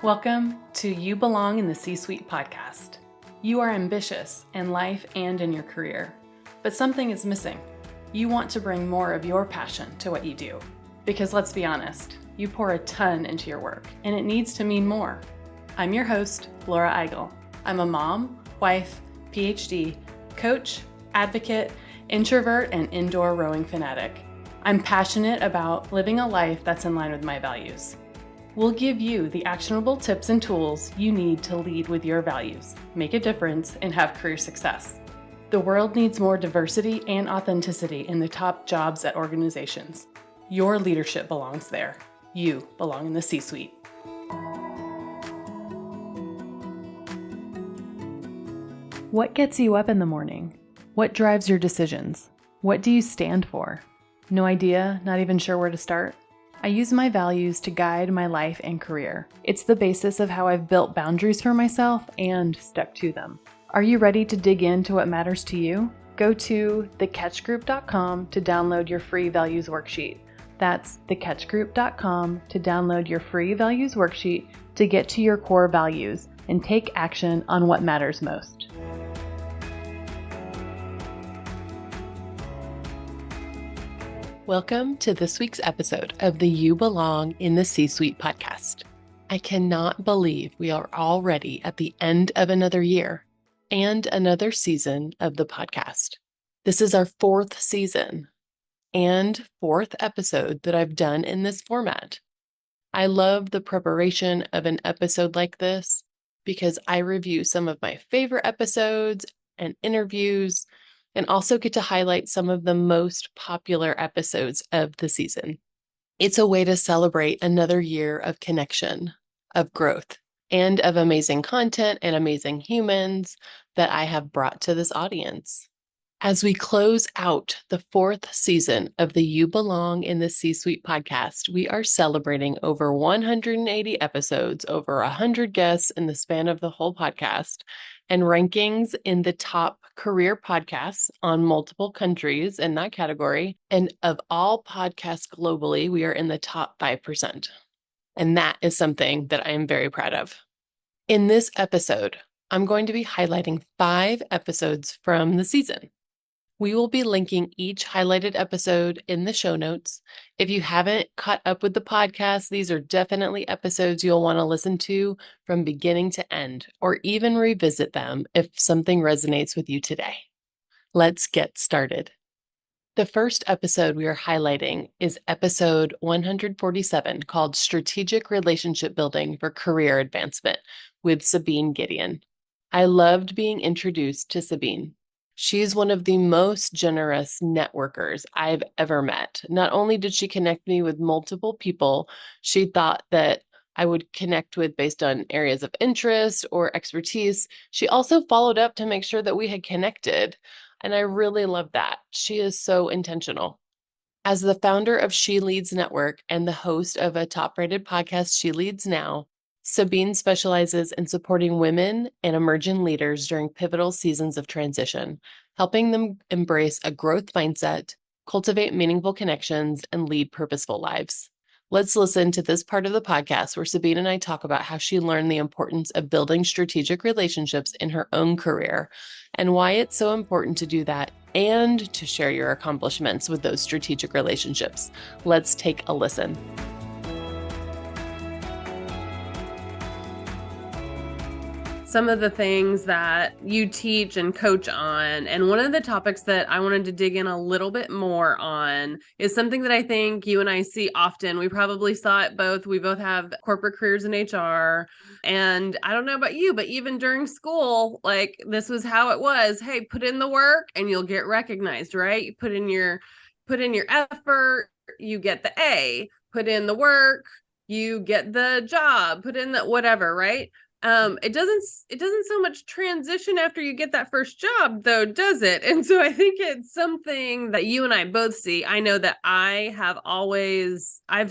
Welcome to You Belong in the C-Suite podcast. You are ambitious in life and in your career, but something is missing. You want to bring more of your passion to what you do. Because let's be honest, you pour a ton into your work, and it needs to mean more. I'm your host, Laura Eigel. I'm a mom, wife, PhD, coach, advocate, introvert, and indoor rowing fanatic. I'm passionate about living a life that's in line with my values. We'll give you the actionable tips and tools you need to lead with your values, make a difference, and have career success. The world needs more diversity and authenticity in the top jobs at organizations. Your leadership belongs there. You belong in the C-Suite. What gets you up in the morning? What drives your decisions? What do you stand for? No idea, not even sure where to start? I use my values to guide my life and career. It's the basis of how I've built boundaries for myself and stuck to them. Are you ready to dig into what matters to you? Go to thecatchgroup.com to download your free values worksheet. That's thecatchgroup.com to download your free values worksheet to get to your core values and take action on what matters most. Welcome to this week's episode of the You Belong in the C-Suite podcast. I cannot believe we are already at the end of another year and another season of the podcast. This is our fourth season and fourth episode that I've done in this format. I love the preparation of an episode like this because I review some of my favorite episodes and interviews and also get to highlight some of the most popular episodes of the season. It's a way to celebrate another year of connection, of growth, and of amazing content and amazing humans that I have brought to this audience. As we close out the fourth season of the You Belong in the C-Suite podcast, we are celebrating over 180 episodes, over 100 guests in the span of the whole podcast, and rankings in the top career podcasts on multiple countries in that category. And of all podcasts globally, we are in the top 5%. And that is something that I am very proud of. In this episode, I'm going to be highlighting 5 episodes from the season. We will be linking each highlighted episode in the show notes. If you haven't caught up with the podcast, these are definitely episodes you'll want to listen to from beginning to end, or even revisit them if something resonates with you today. Let's get started. The first episode we are highlighting is episode 147, called Strategic Relationship Building for Career Advancement with Sabine Gideon. I loved being introduced to Sabine. She's one of the most generous networkers I've ever met. Not only did she connect me with multiple people she thought that I would connect with based on areas of interest or expertise, she also followed up to make sure that we had connected. And I really love that. She is so intentional. As the founder of She Leads Network and the host of a top-rated podcast, She Leads Now, Sabine specializes in supporting women and emerging leaders during pivotal seasons of transition, helping them embrace a growth mindset, cultivate meaningful connections, and lead purposeful lives. Let's listen to this part of the podcast where Sabine and I talk about how she learned the importance of building strategic relationships in her own career and why it's so important to do that and to share your accomplishments with those strategic relationships. Let's take a listen. Some of the things that you teach and coach on. And one of the topics that I wanted to dig in a little bit more on is something that I think you and I see often. We probably saw it both. We both have corporate careers in HR. And I don't know about you, but even during school, like this was how it was. Hey, put in the work and you'll get recognized, right? You put in your effort, you get the A. Put in the work, you get the job. Put in the whatever, right? It doesn't so much transition after you get that first job though, does it? And so I think it's something that you and I both see. I know that I've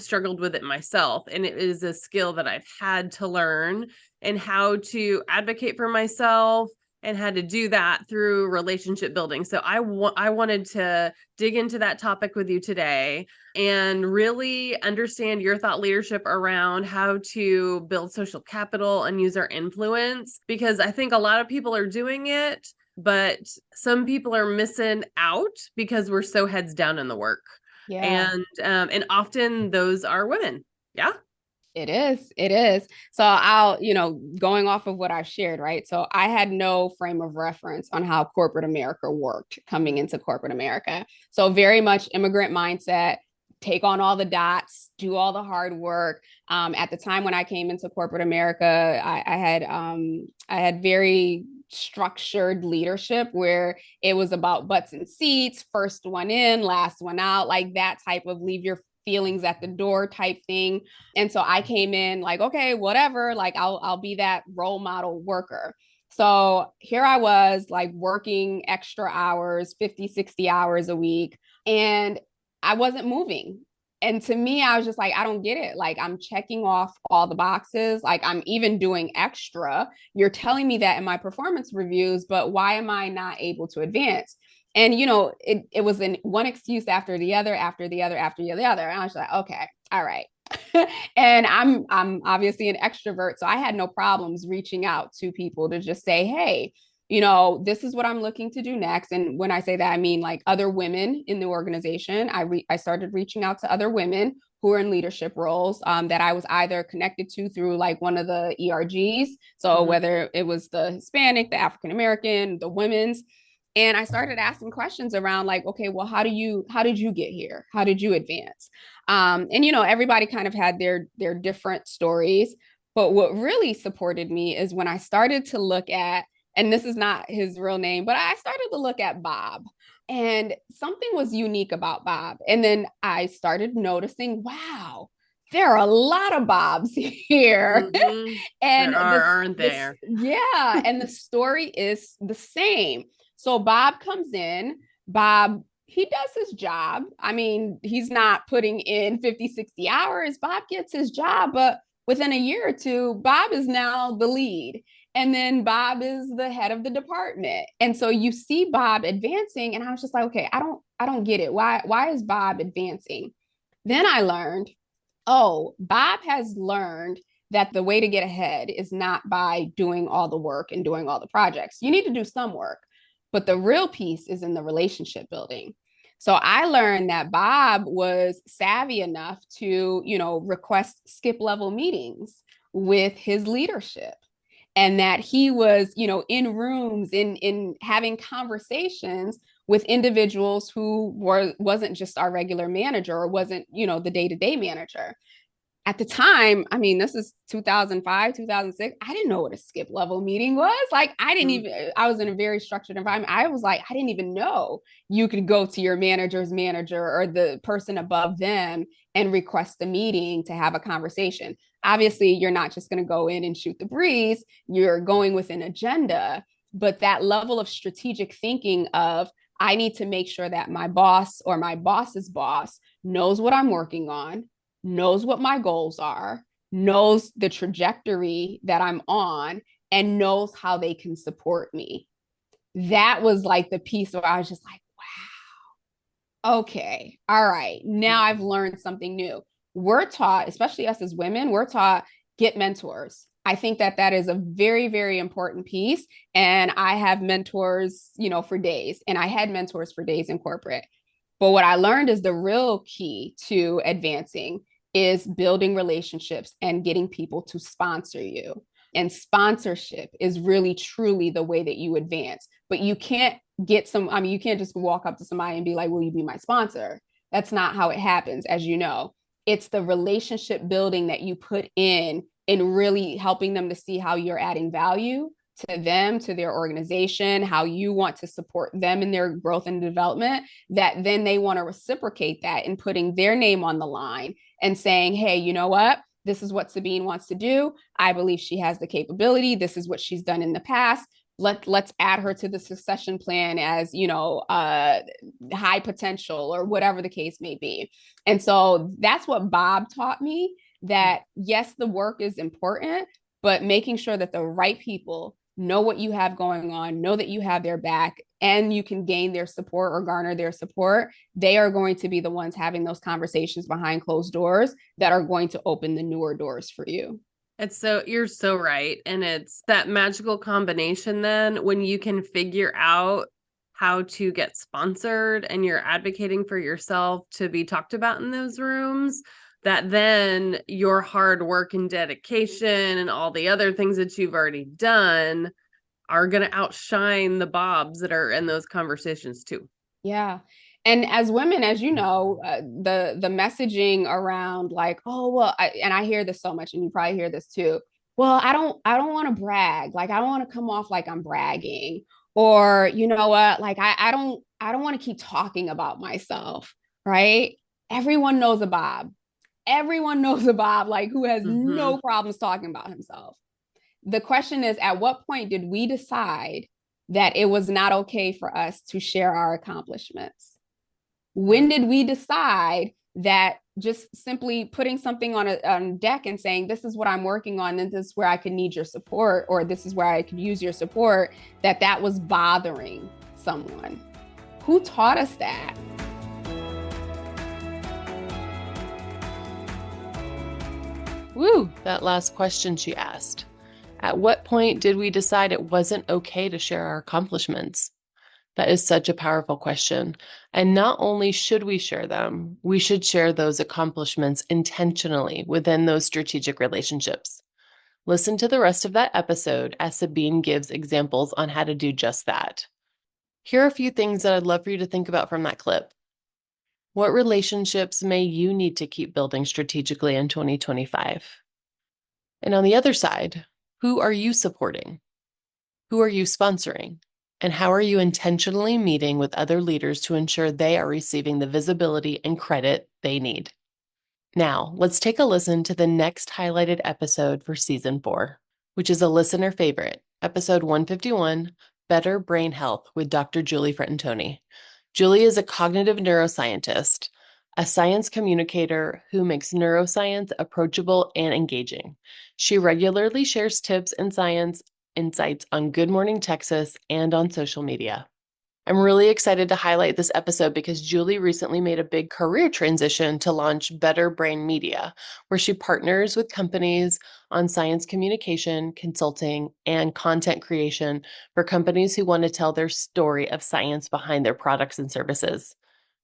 struggled with it myself, and it is a skill that I've had to learn, and how to advocate for myself and had to do that through relationship building. So I wanted to dig into that topic with you today and really understand your thought leadership around how to build social capital and use our influence, because I think a lot of people are doing it, but some people are missing out because we're so heads down in the work. Yeah. And often those are women. Yeah. It is. It is. So I'll, going off of what I've shared, right? So I had no frame of reference on how corporate America worked coming into corporate America. So very much immigrant mindset, take on all the dots, do all the hard work. At the time when I came into corporate America, I had very structured leadership where it was about butts and seats, first one in, last one out, like that type of leave your feelings at the door type thing. And so I came in like, okay, whatever, like I'll be that role model worker. So here I was like working extra hours, 50, 60 hours a week, and I wasn't moving. And to me, I was just like, I don't get it. Like, I'm checking off all the boxes. Like, I'm even doing extra. You're telling me that in my performance reviews, but why am I not able to advance? And it was in one excuse after the other, after the other, after the other. And I was like, okay, all right. And I'm obviously an extrovert, so I had no problems reaching out to people to just say, hey, this is what I'm looking to do next. And when I say that, I mean like other women in the organization. I started reaching out to other women who are in leadership roles that I was either connected to through like one of the ERGs. So Mm-hmm. whether it was the Hispanic, the African American, the women's, and I started asking questions around like, okay, well, how did you get here? How did you advance? And everybody kind of had their different stories. But what really supported me is when I started to look at, and this is not his real name, but I started to look at Bob. And something was unique about Bob. And then I started noticing, wow, there are a lot of Bobs here. Mm-hmm. There And are, this aren't this there? yeah, and the story is the same. So Bob comes in, Bob, he does his job. I mean, he's not putting in 50, 60 hours. Bob gets his job, but within a year or two, Bob is now the lead. And then Bob is the head of the department. And so you see Bob advancing, and I was just like, okay, I don't get it. Why is Bob advancing? Then I learned, oh, Bob has learned that the way to get ahead is not by doing all the work and doing all the projects. You need to do some work, but the real piece is in the relationship building. So I learned that Bob was savvy enough to, request skip level meetings with his leadership, and that he was, in rooms, in having conversations with individuals who wasn't just our regular manager or wasn't, the day-to-day manager. At the time, I mean, this is 2005, 2006. I didn't know what a skip level meeting was. Like, I was in a very structured environment. I was like, I didn't even know you could go to your manager's manager or the person above them and request a meeting to have a conversation. Obviously, you're not just going to go in and shoot the breeze, you're going with an agenda. But that level of strategic thinking of, I need to make sure that my boss or my boss's boss knows what I'm working on, knows what my goals are, knows the trajectory that I'm on, and knows how they can support me. That was like the piece where I was just like, wow, okay, all right, now I've learned something new. We're taught, especially us as women, we're taught get mentors. I think that that is a very, very important piece. And I have mentors, for days, and I had mentors for days in corporate. But what I learned is the real key to advancing is building relationships and getting people to sponsor you. And sponsorship is really truly the way that you advance. But you can't you can't just walk up to somebody and be like, will you be my sponsor? That's not how it happens, as you know. It's the relationship building that you put in really helping them to see how you're adding value to them, to their organization, how you want to support them in their growth and development, that then they want to reciprocate that in putting their name on the line and saying, hey, you know what? This is what Sabine wants to do. I believe she has the capability. This is what she's done in the past. Let's add her to the succession plan as, high potential or whatever the case may be. And so that's what Bob taught me, that yes, the work is important, but making sure that the right people know what you have going on, know that you have their back, and you can gain their support or garner their support, they are going to be the ones having those conversations behind closed doors that are going to open the newer doors for you. You're so right. And it's that magical combination then when you can figure out how to get sponsored and you're advocating for yourself to be talked about in those rooms, that then your hard work and dedication and all the other things that you've already done are going to outshine the Bobs that are in those conversations too. Yeah. And as women, as you know, the messaging around like, oh, well, and I hear this so much, and you probably hear this too. Well, I don't want to brag. Like, I don't want to come off like I'm bragging, or you know what? Like, I don't want to keep talking about myself, right? Everyone knows a Bob. Everyone knows a Bob, like who has no problems talking about himself. The question is, at what point did we decide that it was not okay for us to share our accomplishments? When did we decide that just simply putting something on a deck and saying, this is what I'm working on, and this is where I could need your support, or this is where I could use your support, that was bothering someone? Who taught us that? Woo, that last question she asked. At what point did we decide it wasn't okay to share our accomplishments? That is such a powerful question. And not only should we share them, we should share those accomplishments intentionally within those strategic relationships. Listen to the rest of that episode as Sabine gives examples on how to do just that. Here are a few things that I'd love for you to think about from that clip. What relationships may you need to keep building strategically in 2025? And on the other side, who are you supporting? Who are you sponsoring? And how are you intentionally meeting with other leaders to ensure they are receiving the visibility and credit they need? Now, let's take a listen to the next highlighted episode for Season 4, which is a listener favorite, episode 151, Better Brain Health with Dr. Julie Fratantoni. Julie is a cognitive neuroscientist, a science communicator who makes neuroscience approachable and engaging. She regularly shares tips and science insights on Good Morning Texas and on social media. I'm really excited to highlight this episode because Julie recently made a big career transition to launch Better Brain Media, where she partners with companies on science communication, consulting, and content creation for companies who want to tell their story of science behind their products and services.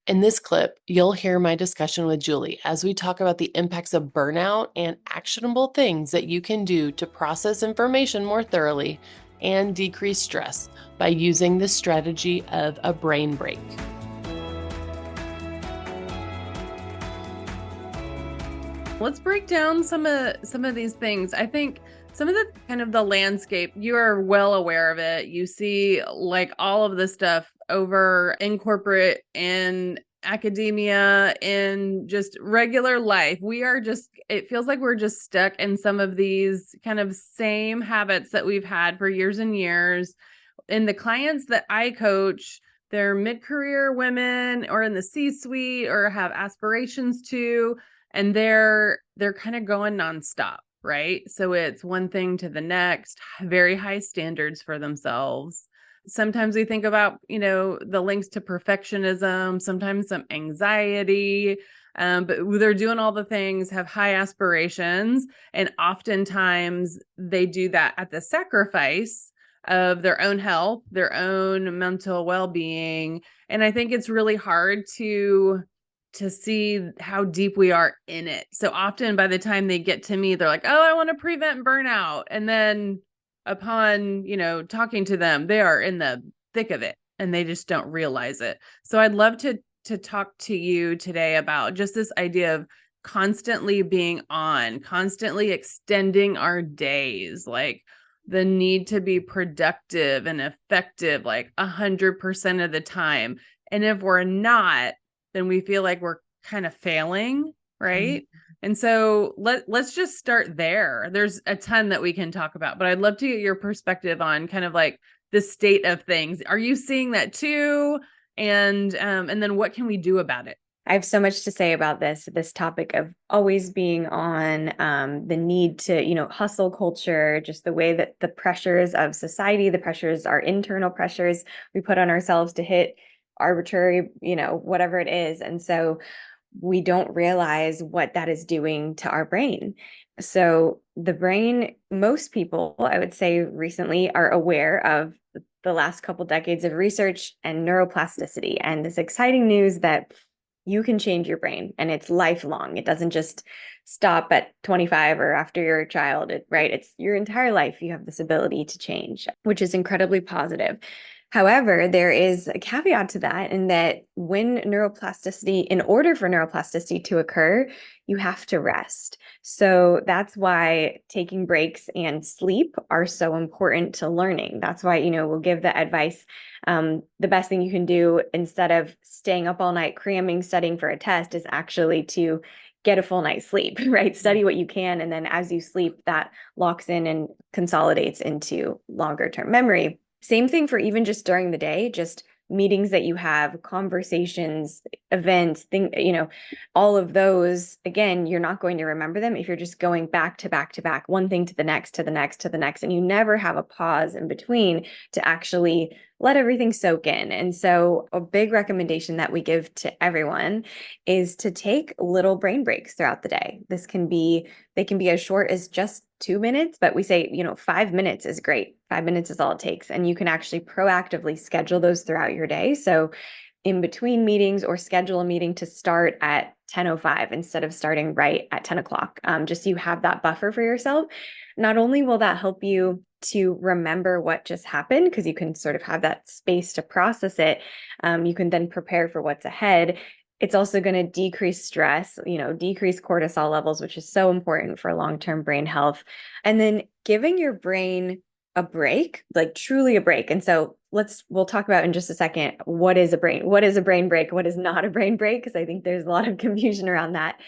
In this clip, you'll hear my discussion with Julie as we talk about the impacts of burnout and actionable things that you can do to process information more thoroughly and decrease stress by using the strategy of a brain break. Let's break down some of these things. I think some of the kind of the landscape, you are well aware of it. You see like all of the stuff over in corporate and academia and just regular life. It feels like we're just stuck in some of these kind of same habits that we've had for years and years. And the clients that I coach, they're mid-career women or in the C-suite or have aspirations to, and they're kind of going nonstop, right? So it's one thing to the next, very high standards for themselves. Sometimes we think about, the links to perfectionism, sometimes some anxiety, but they're doing all the things, have high aspirations, and oftentimes they do that at the sacrifice of their own health, their own mental well-being. And I think it's really hard to see how deep we are in it. So often by the time they get to me, they're like, oh, I want to prevent burnout. And then upon, talking to them, they are in the thick of it and they just don't realize it. So I'd love to talk to you today about just this idea of constantly being on, constantly extending our days, like the need to be productive and effective, like 100% of the time. And if we're not, then we feel like we're kind of failing, right? Mm-hmm. And so let's just start there. There's a ton that we can talk about, but I'd love to get your perspective on kind of like the state of things. Are you seeing that too? And then what can we do about it? I have so much to say about this topic of always being on, the need to, hustle culture, just the way that the pressures of society, the pressures, our internal pressures we put on ourselves to hit arbitrary, whatever it is. And so we don't realize what that is doing to our brain. So the brain, most people, I would say recently, are aware of the last couple decades of research and neuroplasticity, and this exciting news that you can change your brain and it's lifelong. It doesn't just stop at 25 or after you're a child, right? It's your entire life. You have this ability to change, which is incredibly positive. However, there is a caveat to that, in that in order for neuroplasticity to occur, you have to rest. So that's why taking breaks and sleep are so important to learning. That's why, we'll give the advice. The best thing you can do instead of staying up all night cramming, studying for a test, is actually to get a full night's sleep, right? Study what you can. And then as you sleep, that locks in and consolidates into longer term memory. Same thing for even just during the day, just meetings that you have, conversations, events, all of those. Again, you're not going to remember them if you're just going back to back to back, one thing to the next, to the next, to the next, and you never have a pause in between to actually let everything soak in. And so a big recommendation that we give to everyone is to take little brain breaks throughout the day. They can be as short as just 2 minutes, but we say, 5 minutes is great. 5 minutes is all it takes. And you can actually proactively schedule those throughout your day. So in between meetings, or schedule a meeting to start at 10:05 instead of starting right at 10 o'clock. Just so you have that buffer for yourself. Not only will that help you to remember what just happened, because you can sort of have that space to process it, you can then prepare for what's ahead. It's also going to decrease stress, decrease cortisol levels, which is so important for long-term brain health. And then giving your brain a break, like truly a break. And so we'll talk about in just a second, what is a brain break? What is not a brain break? Because I think there's a lot of confusion around that,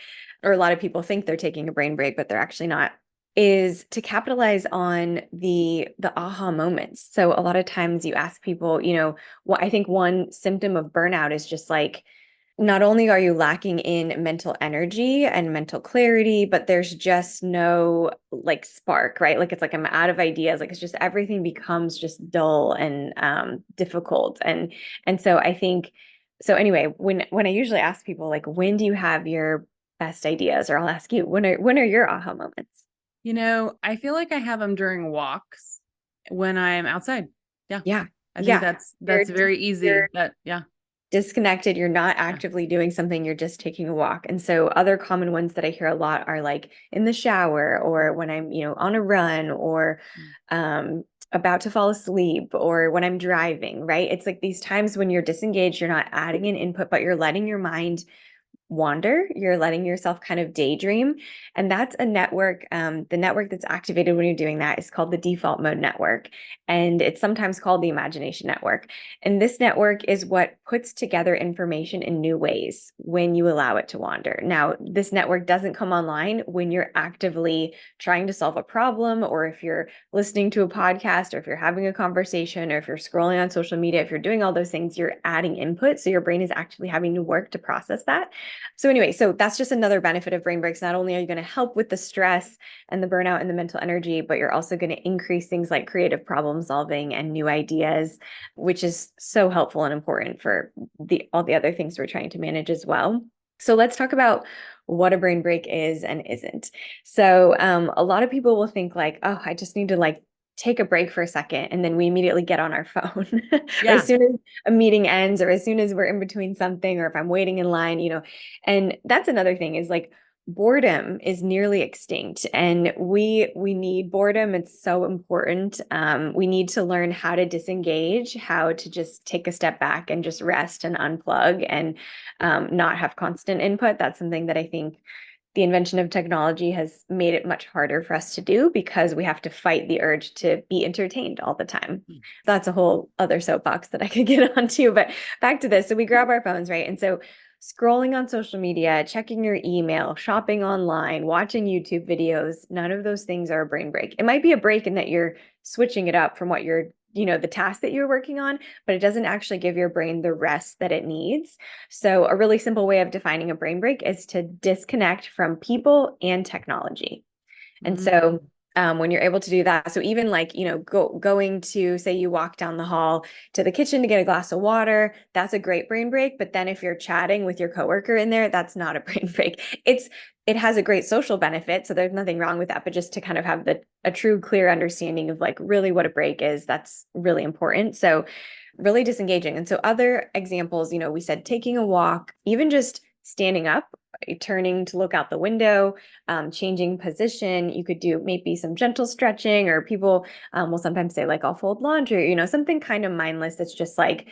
or a lot of people think they're taking a brain break, but they're actually not. Is to capitalize on the aha moments. So a lot of times you ask people, what I think one symptom of burnout is just like, not only are you lacking in mental energy and mental clarity, but there's just no like spark, right? Like, it's like, I'm out of ideas. Like, it's just, everything becomes just dull and difficult. And so I think, so anyway, when I usually ask people, like, when do you have your best ideas? Or I'll ask you, when are your aha moments? I feel like I have them during walks when I'm outside. Yeah. Yeah. I think that's very easy. Yeah. Disconnected, you're not actively doing something, you're just taking a walk. And so other common ones that I hear a lot are like in the shower, or when I'm, on a run, or about to fall asleep, or when I'm driving, right? It's like these times when you're disengaged, you're not adding an input, but you're letting your mind wander, you're letting yourself kind of daydream. And that's a network. The network that's activated when you're doing that is called the default mode network. And it's sometimes called the imagination network. And this network is what puts together information in new ways when you allow it to wander. Now, this network doesn't come online when you're actively trying to solve a problem, or if you're listening to a podcast, or if you're having a conversation, or if you're scrolling on social media. If you're doing all those things, you're adding input. So your brain is actually having to work to process that. So anyway, so that's just another benefit of brain breaks. Not only are you going to help with the stress and the burnout and the mental energy, but you're also going to increase things like creative problem solving and new ideas, which is so helpful and important for all the other things we're trying to manage as well. So let's talk about what a brain break is and isn't. So a lot of people will think like, oh, I just need to like take a break for a second, and then we immediately get on our phone. Or as soon as a meeting ends, or as soon as we're in between something, or if I'm waiting in line, and that's another thing, is like, boredom is nearly extinct, and we need boredom. It's so important. We need to learn how to disengage, how to just take a step back and just rest and unplug, and not have constant input. That's something that I think the invention of technology has made it much harder for us to do, because we have to fight the urge to be entertained all the time. That's a whole other soapbox that I could get onto, but back to this. So we grab our phones, right? And so scrolling on social media, checking your email, shopping online, watching YouTube videos, none of those things are a brain break. It might be a break in that you're switching it up from what you're the task that you're working on, but it doesn't actually give your brain the rest that it needs. So a really simple way of defining a brain break is to disconnect from people and technology. And so when you're able to do that, so even like, going to, say you walk down the hall to the kitchen to get a glass of water, that's a great brain break. But then if you're chatting with your coworker in there, that's not a brain break. It has a great social benefit, so there's nothing wrong with that. But just to kind of have a true, clear understanding of like really what a break is, that's really important. So really disengaging. And so other examples, we said taking a walk, even just standing up, turning to look out the window, changing position. You could do maybe some gentle stretching, or people will sometimes say like, I'll fold laundry, something kind of mindless that's just like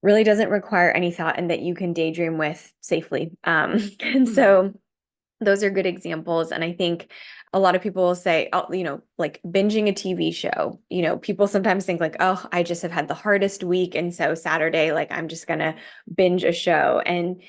really doesn't require any thought and that you can daydream with safely. And so those are good examples. And I think a lot of people will say, oh, like binging a TV show, people sometimes think like, oh, I just have had the hardest week. And so Saturday, like, I'm just going to binge a show. And,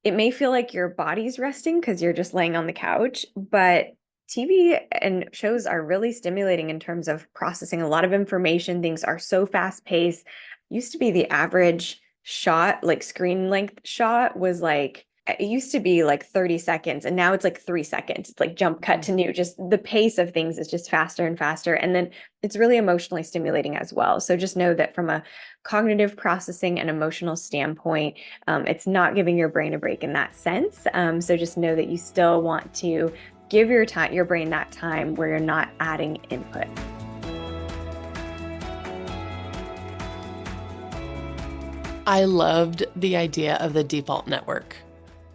it may feel like your body's resting because you're just laying on the couch, but TV and shows are really stimulating in terms of processing a lot of information. Things are so fast paced. Used to be the average shot, like screen length shot, was like, it used to be like 30 seconds and now it's like 3 seconds. It's like jump cut to new. Just the pace of things is just faster and faster. And then it's really emotionally stimulating as well. So just know that from a cognitive processing and emotional standpoint, it's not giving your brain a break in that sense. So just know that you still want to give your brain that time where you're not adding input. I loved the idea of the default network.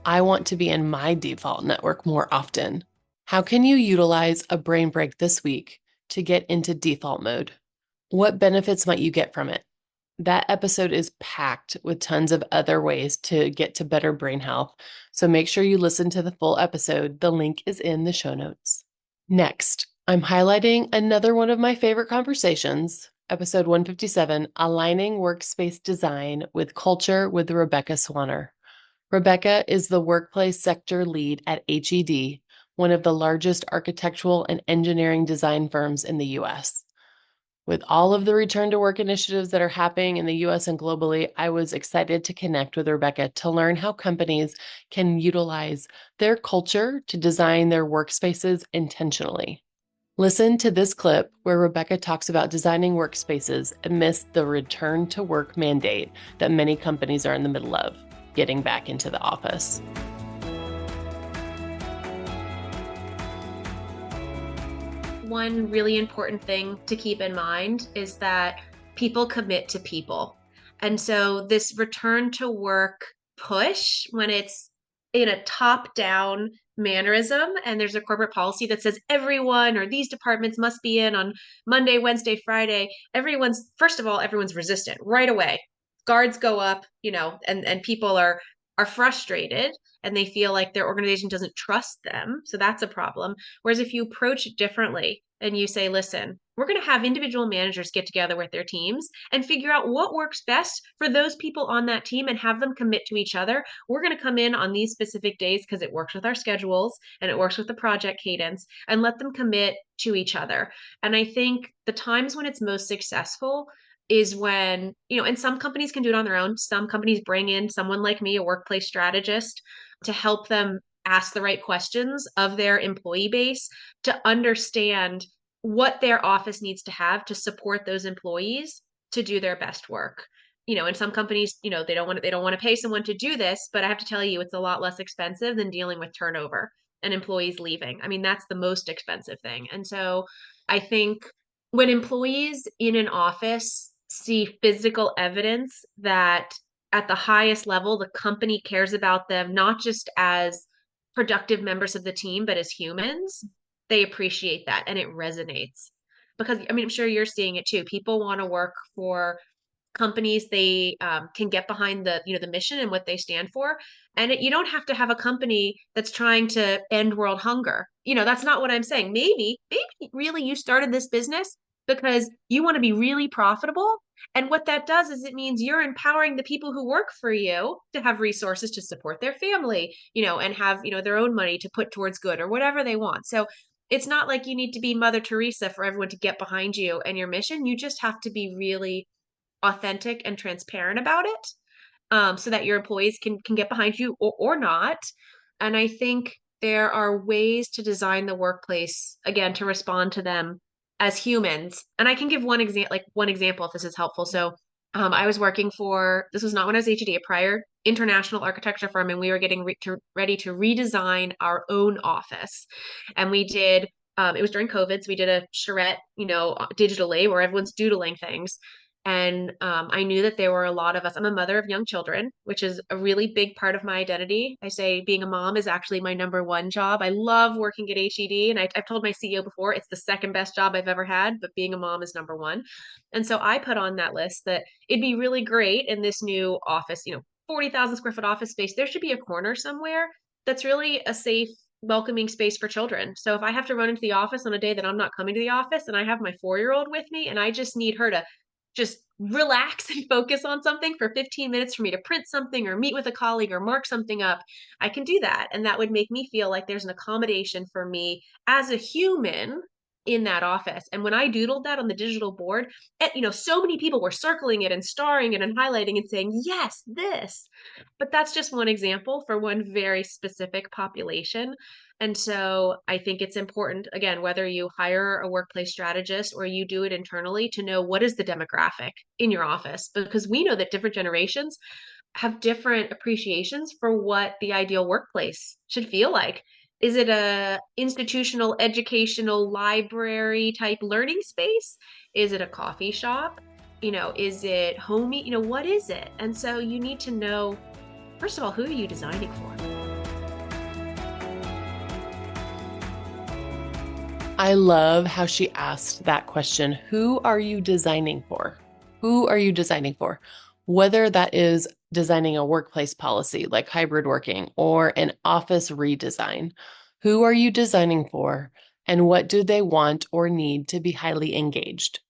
I want to be in my default network more often. How can you utilize a brain break this week to get into default mode? What benefits might you get from it? That episode is packed with tons of other ways to get to better brain health, so make sure you listen to the full episode. The link is in the show notes. Next, I'm highlighting another one of my favorite conversations, episode 157, Aligning Workspace Design with Culture with Rebecca Swanner. Rebecca is the workplace sector lead at HED, one of the largest architectural and engineering design firms in the U.S. With all of the return to work initiatives that are happening in the U.S. and globally, I was excited to connect with Rebecca to learn how companies can utilize their culture to design their workspaces intentionally. Listen to this clip where Rebecca talks about designing workspaces amidst the return to work mandate that many companies are in the middle of, getting back into the office. One really important thing to keep in mind is that people commit to people. And so this return to work push, when it's in a top-down mannerism and there's a corporate policy that says everyone or these departments must be in on Monday, Wednesday, Friday, first of all, everyone's resistant right away. Guards go up, and people are frustrated and they feel like their organization doesn't trust them. So that's a problem. Whereas if you approach it differently and you say, listen, we're going to have individual managers get together with their teams and figure out what works best for those people on that team and have them commit to each other. We're going to come in on these specific days because it works with our schedules and it works with the project cadence, and let them commit to each other. And I think the times when it's most successful is when, and some companies can do it on their own. Some companies bring in someone like me, a workplace strategist, to help them ask the right questions of their employee base to understand what their office needs to have to support those employees to do their best work. And some companies, they don't want to pay someone to do this, but I have to tell you, it's a lot less expensive than dealing with turnover and employees leaving. I mean, that's the most expensive thing. And so I think when employees in an office see physical evidence that at the highest level, the company cares about them, not just as productive members of the team, but as humans, they appreciate that and it resonates. Because, I'm sure you're seeing it too. People want to work for companies they can get behind the mission and what they stand for. And you don't have to have a company that's trying to end world hunger. That's not what I'm saying. Maybe really you started this business because you want to be really profitable. And what that does is it means you're empowering the people who work for you to have resources to support their family, and have, their own money to put towards good or whatever they want. So it's not like you need to be Mother Teresa for everyone to get behind you and your mission. You just have to be really authentic and transparent about it, so that your employees can get behind you or not. And I think there are ways to design the workplace again to respond to them as humans. And I can give one example if this is helpful. So I was working for, this was not when I was HED, a prior international architecture firm, and we were getting ready to redesign our own office. And we did, it was during COVID, so we did a charrette, digitally, where everyone's doodling things. And I knew that there were a lot of us. I'm a mother of young children, which is a really big part of my identity. I say being a mom is actually my number one job. I love working at HED. And I've told my CEO before, it's the second best job I've ever had, but being a mom is number one. And so I put on that list that it'd be really great in this new office, 40,000 square foot office space. There should be a corner somewhere that's really a safe, welcoming space for children. So if I have to run into the office on a day that I'm not coming to the office and I have my 4-year-old with me and I just need her to just relax and focus on something for 15 minutes for me to print something or meet with a colleague or mark something up, I can do that. And that would make me feel like there's an accommodation for me as a human in that office. And when I doodled that on the digital board, so many people were circling it and starring it and highlighting and saying, yes, this. But that's just one example for one very specific population. And so I think it's important, again, whether you hire a workplace strategist or you do it internally, to know what is the demographic in your office, because we know that different generations have different appreciations for what the ideal workplace should feel like. Is it a institutional, educational, library type learning space? Is it a coffee shop? Is it homey? What is it? And so you need to know, first of all, who are you designing for? I love how she asked that question. Who are you designing for? Who are you designing for? Whether that is designing a workplace policy like hybrid working or an office redesign, who are you designing for and what do they want or need to be highly engaged?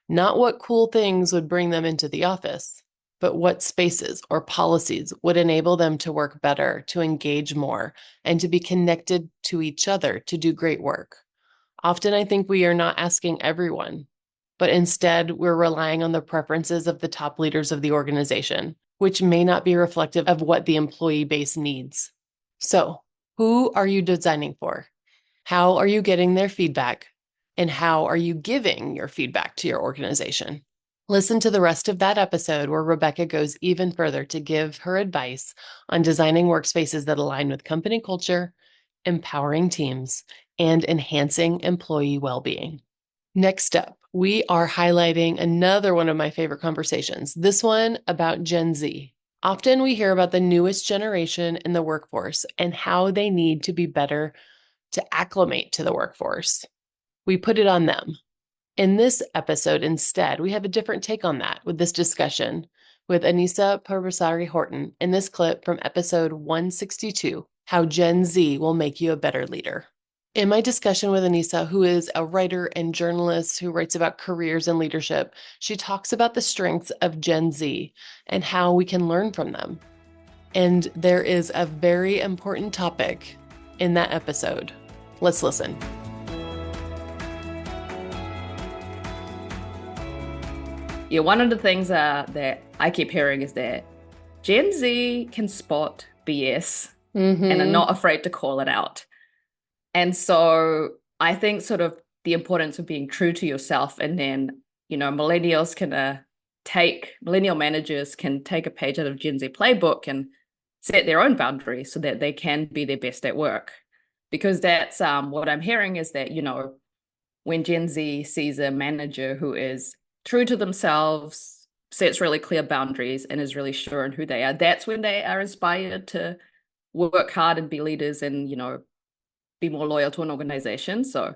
Not what cool things would bring them into the office, but what spaces or policies would enable them to work better, to engage more, and to be connected to each other to do great work. Often I think we are not asking everyone, but instead we're relying on the preferences of the top leaders of the organization, which may not be reflective of what the employee base needs. So, who are you designing for? How are you getting their feedback? And how are you giving your feedback to your organization? Listen to the rest of that episode where Rebecca goes even further to give her advice on designing workspaces that align with company culture, empowering teams, and enhancing employee well-being. Next up, we are highlighting another one of my favorite conversations, this one about Gen Z. Often we hear about the newest generation in the workforce and how they need to be better to acclimate to the workforce. We put it on them. In this episode, instead, we have a different take on that with this discussion with Anissa Purvasari-Horton in this clip from episode 162, How Gen Z Will Make You a Better Leader. In my discussion with Anissa, who is a writer and journalist who writes about careers and leadership, she talks about the strengths of Gen Z and how we can learn from them. And there is a very important topic in that episode. Let's listen. Yeah, one of the things that I keep hearing is that Gen Z can spot BS and are not afraid to call it out. And so I think sort of the importance of being true to yourself, and then, millennial managers can take a page out of Gen Z playbook and set their own boundaries so that they can be their best at work. Because that's what I'm hearing is that, when Gen Z sees a manager who is true to themselves, sets really clear boundaries, and is really sure in who they are, that's when they are inspired to work hard and be leaders and, be more loyal to an organization. So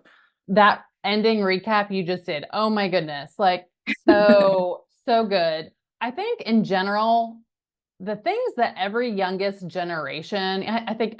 that ending recap you just did, oh my goodness, so good. I think in general, the things that every youngest generation, I think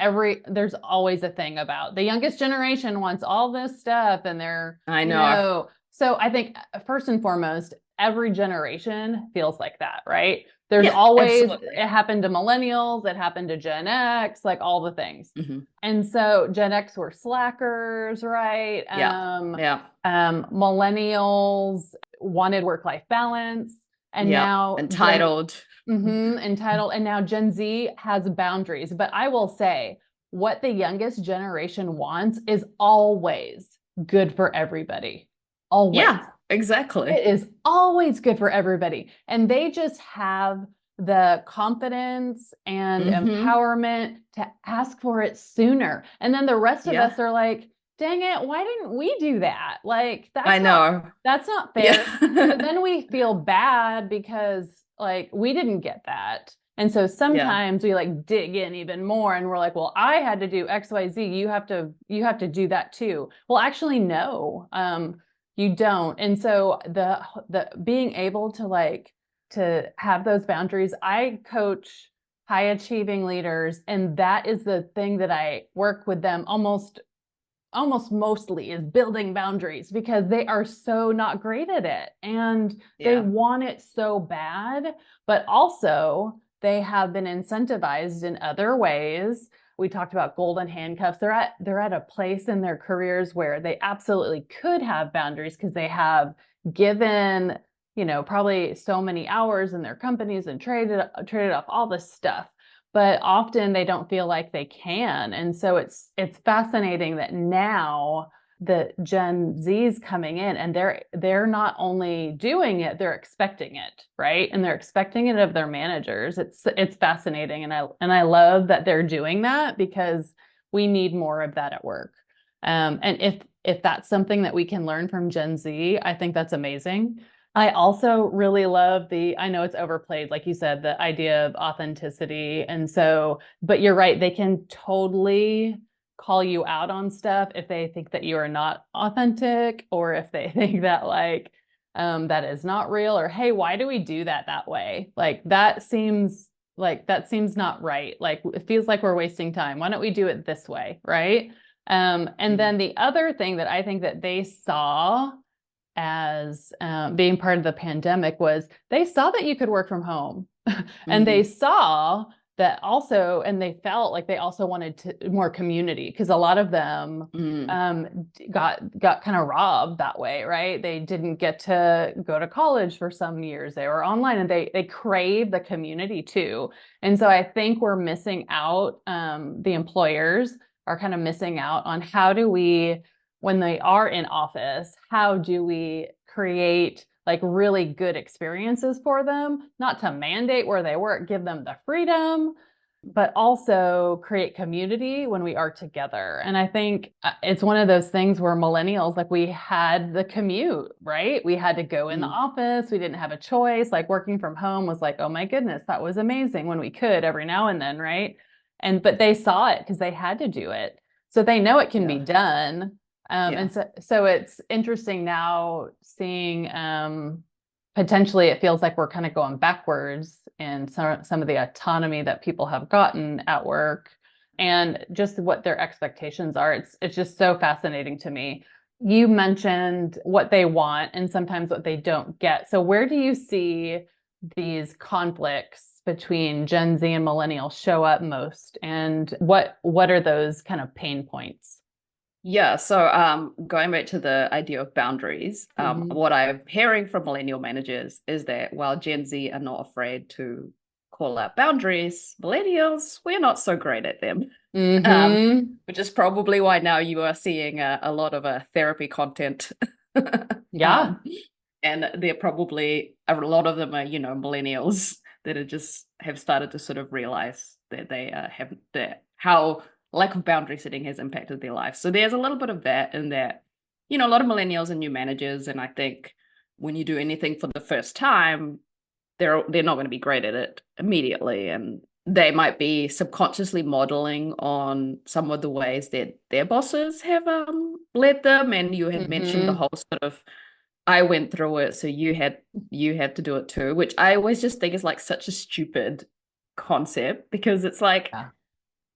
there's always a thing about the youngest generation wants all this stuff and I know. So I think first and foremost, every generation feels like that, right? There's Yeah, always, absolutely. it happened to millennials, it happened to Gen X, like all the things. Mhm. And so Gen X were slackers, right? Yeah. Millennials wanted work-life balance. And Yeah. now Entitled. entitled. And now Gen Z has boundaries. But I will say, what the youngest generation wants is always good for everybody. Always. Yeah, exactly. It is always good for everybody. And they just have the confidence and empowerment to ask for it sooner. And then the rest of Yeah. us are like, dang it, why didn't we do that? Like, I know. that's not fair. Yeah. But then we feel bad because like we didn't get that. And so sometimes we like dig in even more and we're like, well, I had to do XYZ. You have to do that too. Well, actually, no. You don't. And so the being able to have those boundaries, I coach high achieving leaders, and that is the thing that I work with them almost mostly is building boundaries, because they are so not great at it and they want it so bad, but also they have been incentivized in other ways. We talked about golden handcuffs. They're at a place in their careers where they absolutely could have boundaries because they have given, probably so many hours in their companies and traded off all this stuff, but often they don't feel like they can. And so it's fascinating that now the Gen Z's coming in and they're not only doing it, they're expecting it, right? And they're expecting it of their managers. It's fascinating, and I love that they're doing that, because we need more of that at work. And if that's something that we can learn from Gen Z, I think that's amazing. I also really love I know it's overplayed, like you said, the idea of authenticity. And so, but you're right, they can totally call you out on stuff if they think that you are not authentic, or if they think that that is not real, or, hey, why do we do that way? That seems not right. Like, it feels like we're wasting time. Why don't we do it this way? Right. And then the other thing that I think that they saw as being part of the pandemic was they saw that you could work from home and they saw that also, and they felt like they also wanted more community, because a lot of them got kind of robbed that way, right? They didn't get to go to college for some years. They were online, and they crave the community too. And so I think we're missing out, the employers are kind of missing out on how do we, when they are in office, how do we create like really good experiences for them, not to mandate where they work, give them the freedom, but also create community when we are together. And I think it's one of those things where millennials, like, we had the commute, right? We had to go in the office. We didn't have a choice. Like, working from home was like, oh my goodness, that was amazing when we could every now and then, right? But they saw it because they had to do it. So they know it can be done. And so it's interesting now seeing potentially it feels like we're kind of going backwards in some of the autonomy that people have gotten at work, and just what their expectations are. It's just so fascinating to me. You mentioned what they want and sometimes what they don't get. So where do you see these conflicts between Gen Z and millennials show up most, and what are those kind of pain points? Yeah, so going back to the idea of boundaries, what I'm hearing from millennial managers is that while Gen Z are not afraid to call out boundaries, millennials, we're not so great at them. Which is probably why now you are seeing a lot of therapy content. Yeah. And they're probably, a lot of them are, millennials that have started to sort of realize that they have how lack of boundary setting has impacted their life. So there's a little bit of that in that, a lot of millennials are new managers. And I think when you do anything for the first time, they're not going to be great at it immediately. And they might be subconsciously modeling on some of the ways that their bosses have led them. And you had mentioned the whole sort of, I went through it, so you had to do it too, which I always just think is like such a stupid concept, because it's like,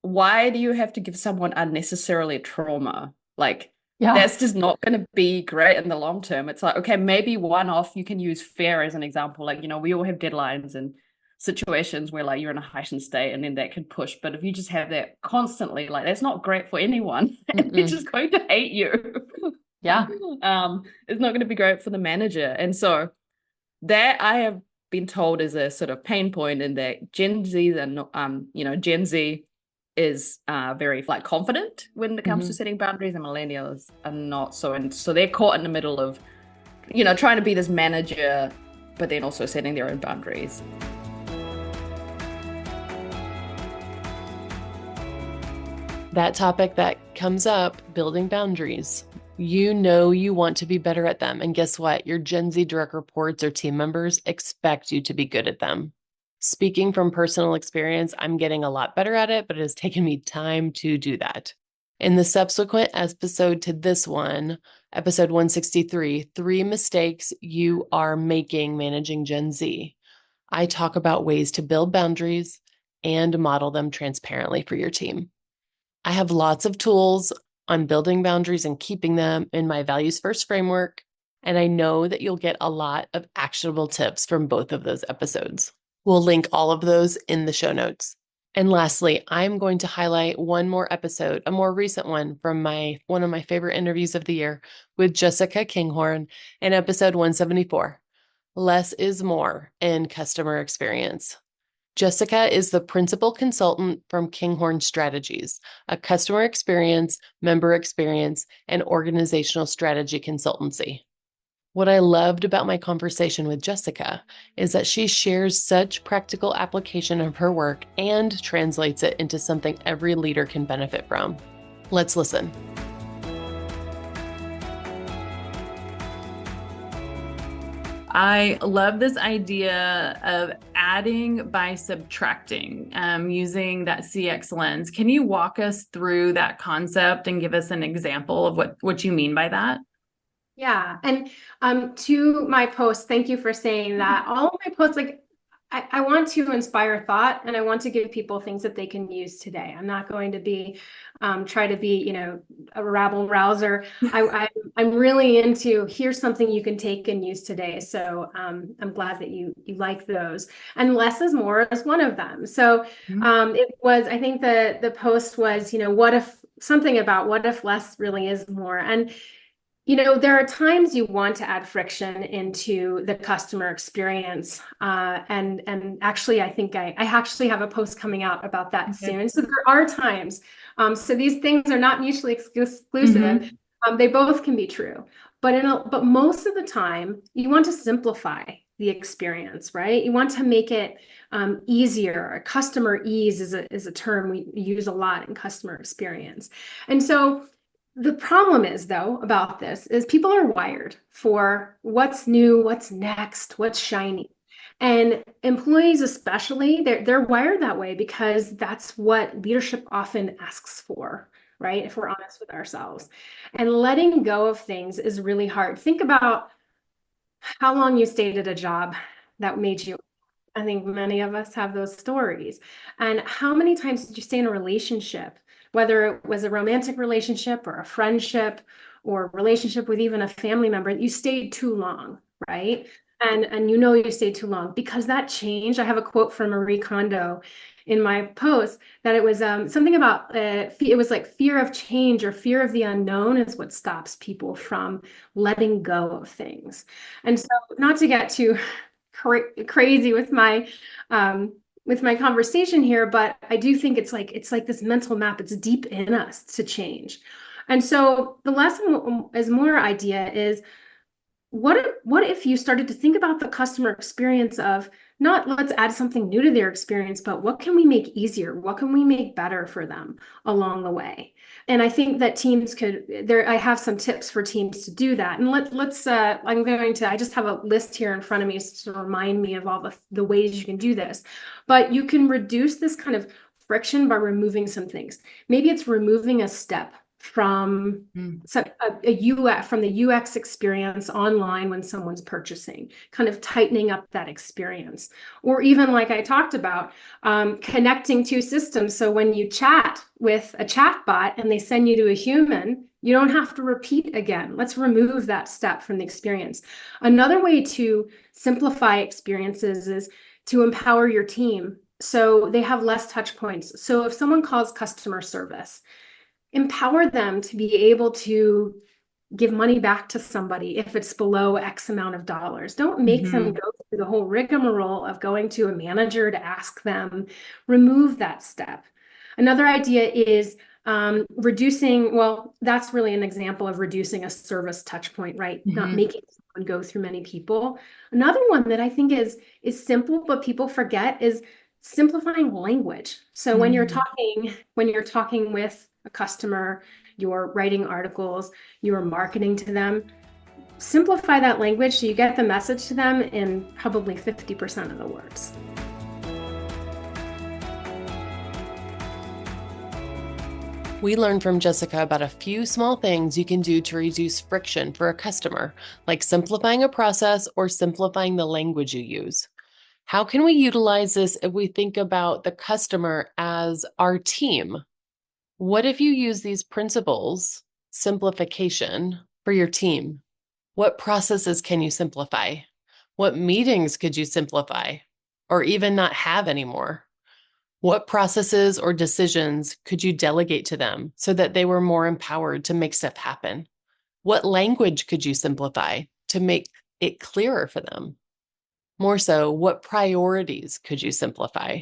why do you have to give someone unnecessarily trauma? Like, that's just not going to be great in the long term. It's like, okay, maybe one off, you can use fair as an example. Like, we all have deadlines and situations where like you're in a heightened state and then that can push. But if you just have that constantly, like that's not great for anyone. They're just going to hate you. Yeah. It's not going to be great for the manager. And so that I have been told is a sort of pain point in that Gen Z and Gen Z is very like confident when it comes to setting boundaries, and millennials are not so. And so they're caught in the middle of, trying to be this manager, but then also setting their own boundaries. That topic that comes up, building boundaries. You know you want to be better at them. And guess what? Your Gen Z direct reports or team members expect you to be good at them. Speaking from personal experience, I'm getting a lot better at it, but it has taken me time to do that. In the subsequent episode to this one, episode 163, 3 mistakes you are making managing Gen Z, I talk about ways to build boundaries and model them transparently for your team. I have lots of tools on building boundaries and keeping them in my values first framework, and I know that you'll get a lot of actionable tips from both of those episodes. We'll link all of those in the show notes. And lastly, I'm going to highlight one more episode, a more recent one from one of my favorite interviews of the year with Jessica Kinghorn in episode 174, Less is More in Customer Experience. Jessica is the principal consultant from Kinghorn Strategies, a customer experience, member experience, and organizational strategy consultancy. What I loved about my conversation with Jessica is that she shares such practical application of her work and translates it into something every leader can benefit from. Let's listen. I love this idea of adding by subtracting, using that CX lens. Can you walk us through that concept and give us an example of what you mean by that? Yeah. And to my post, thank you for saying that. All of my posts, like I want to inspire thought, and I want to give people things that they can use today. I'm not going to be try to be, a rabble rouser. I'm really into here's something you can take and use today. So I'm glad that you like those. And less is more is one of them. So it was, I think the post was, what if less really is more? And there are times you want to add friction into the customer experience. And actually, I think I actually have a post coming out about that soon. So there are times. So these things are not mutually exclusive. They both can be true. But most of the time, you want to simplify the experience, right? You want to make it easier. Customer ease is a term we use a lot in customer experience. And so the problem is, though, about this is people are wired for what's new, what's next, what's shiny. And employees especially, they're wired that way because that's what leadership often asks for, right? If we're honest with ourselves. And letting go of things is really hard. Think about how long you stayed at a job that made you. I think many of us have those stories. And how many times did you stay in a relationship, whether it was a romantic relationship or a friendship or a relationship with even a family member, you stayed too long, right? And you stayed too long because that changed. I have a quote from Marie Kondo in my post that it was something about it was like fear of change or fear of the unknown is what stops people from letting go of things. And so, not to get too crazy with my conversation here, but I do think it's like this mental map. It's deep in us to change. And so the lesson is more idea is what if you started to think about the customer experience of not let's add something new to their experience, but what can we make easier? What can we make better for them along the way? And I think that teams I have some tips for teams to do that. And I just have a list here in front of me to remind me of all the ways you can do this. But you can reduce this kind of friction by removing some things. Maybe it's removing a step from the UX experience online when someone's purchasing, kind of tightening up that experience. Or even like I talked about, connecting two systems. So when you chat with a chat bot and they send you to a human, you don't have to repeat again. Let's remove that step from the experience. Another way to simplify experiences is to empower your team so they have less touch points. So if someone calls customer service, empower them to be able to give money back to somebody if it's below X amount of dollars. Don't make them go through the whole rigmarole of going to a manager to ask them. Remove that step. Another idea is reducing, well, that's really an example of reducing a service touch point, right? Not making someone go through many people. Another one that I think is simple, but people forget, is simplifying language. So when you're talking with a customer, you're writing articles, you're marketing to them, simplify that language so you get the message to them in probably 50% of the words. We learned from Jessica about a few small things you can do to reduce friction for a customer, like simplifying a process or simplifying the language you use. How can we utilize this if we think about the customer as our team? What if you use these principles, simplification, for your team? What processes can you simplify? What meetings could you simplify or even not have anymore? What processes or decisions could you delegate to them so that they were more empowered to make stuff happen? What language could you simplify to make it clearer for them? More so, what priorities could you simplify?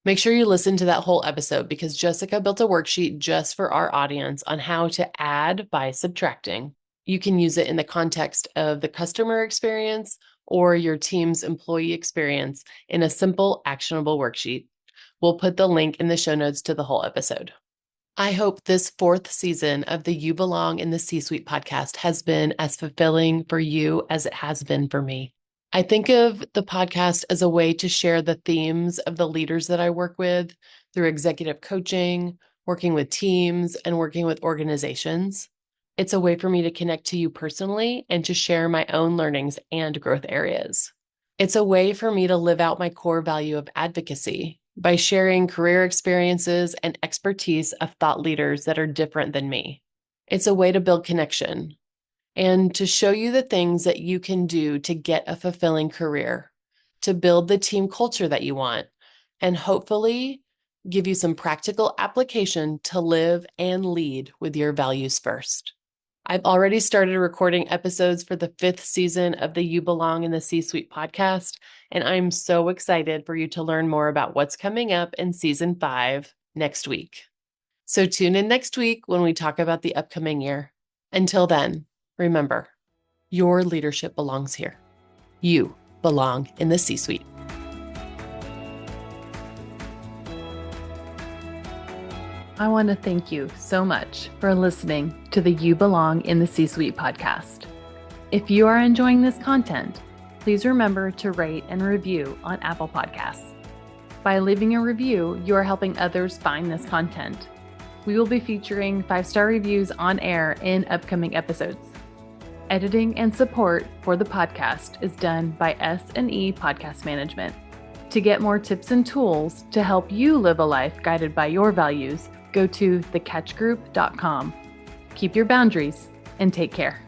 Make sure you listen to that whole episode because Jessica built a worksheet just for our audience on how to add by subtracting. You can use it in the context of the customer experience or your team's employee experience in a simple, actionable worksheet. We'll put the link in the show notes to the whole episode. I hope this 4th season of the You Belong in the C-Suite podcast has been as fulfilling for you as it has been for me. I think of the podcast as a way to share the themes of the leaders that I work with through executive coaching, working with teams, and working with organizations. It's a way for me to connect to you personally and to share my own learnings and growth areas. It's a way for me to live out my core value of advocacy by sharing career experiences and expertise of thought leaders that are different than me. It's a way to build connection and to show you the things that you can do to get a fulfilling career, to build the team culture that you want, and hopefully give you some practical application to live and lead with your values first. I've already started recording episodes for the 5th season of the You Belong in the C-Suite podcast, and I'm so excited for you to learn more about what's coming up in season 5 next week. So tune in next week when we talk about the upcoming year. Until then, remember, your leadership belongs here. You belong in the C-Suite. I want to thank you so much for listening to the You Belong in the C-Suite podcast. If you are enjoying this content, please remember to rate and review on Apple Podcasts. By leaving a review, you are helping others find this content. We will be featuring 5-star reviews on air in upcoming episodes. Editing and support for the podcast is done by S&E Podcast Management. To get more tips and tools to help you live a life guided by your values, go to thecatchgroup.com. Keep your boundaries and take care.